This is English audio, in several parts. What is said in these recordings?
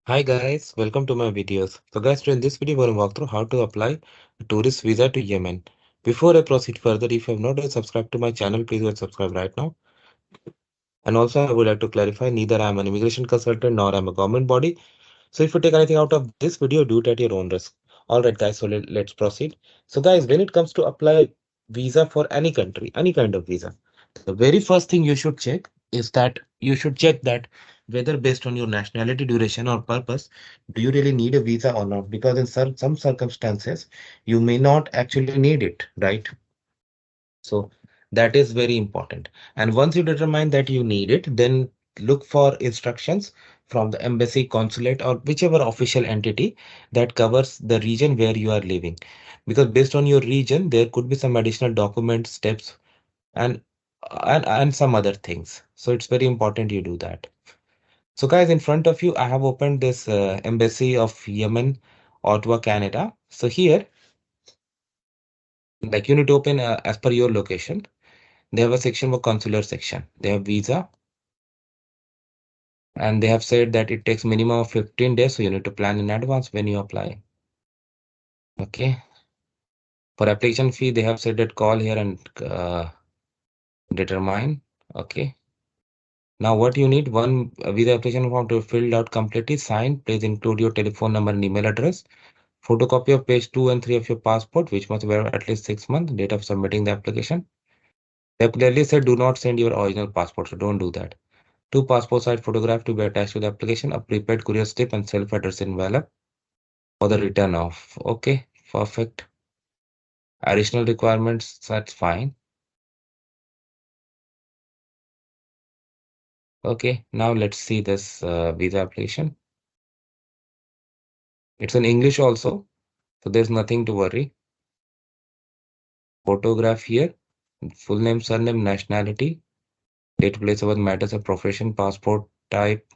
Hi guys, welcome to my videos. So guys, today in this video, we're going to walk through how to apply a tourist visa to Yemen. Before I proceed further, if you have not yet subscribed to my channel, please go and subscribe right now. And also, I would like to clarify, neither I am an immigration consultant nor I am a government body. So if you take anything out of this video, do it at your own risk. All right, guys, so let's proceed. So guys, when it comes to apply visa for any country, any kind of visa, the very first thing you should check is that you should check that whether based on your nationality, duration or purpose, do you really need a visa or not? Because in some circumstances, you may not actually need it, right? So that is very important. And once you determine that you need it, then look for instructions from the embassy, consulate, or whichever official entity that covers the region where you are living. Because based on your region, there could be some additional document steps and and some other things. So it's very important you do that. So guys, in front of you, I have opened this embassy of Yemen, Ottawa, Canada. So here, like you need to open as per your location. They have a section for consular section. They have visa, and they have said that it takes minimum of 15 days, so you need to plan in advance when you apply. Okay. For application fee, they have said that call here and determine. Okay. Now what you need, one visa application form to fill out completely, signed. Please include your telephone number and email address. Photocopy of page 2 and 3 of your passport, which must be at least 6 months, date of submitting the application. They have clearly said do not send your original passport, so don't do that. Two passport size photographs to be attached to the application, a prepaid courier slip and self-addressed envelope for the return of. Okay, perfect. Additional requirements, that's fine. Okay, now let's see this visa application. It's in English also, so there's nothing to worry. Photograph here, full name, surname, nationality, date, place of birth, matters of profession, passport type,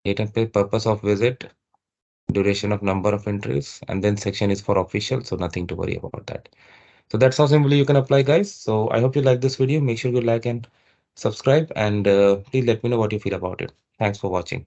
date and place, purpose of visit, duration of number of entries, and then section is for official, so nothing to worry about that. So that's how simply you can apply, guys. So I hope you like this video. Make sure you like and subscribe, and please let me know what you feel about it. Thanks for watching.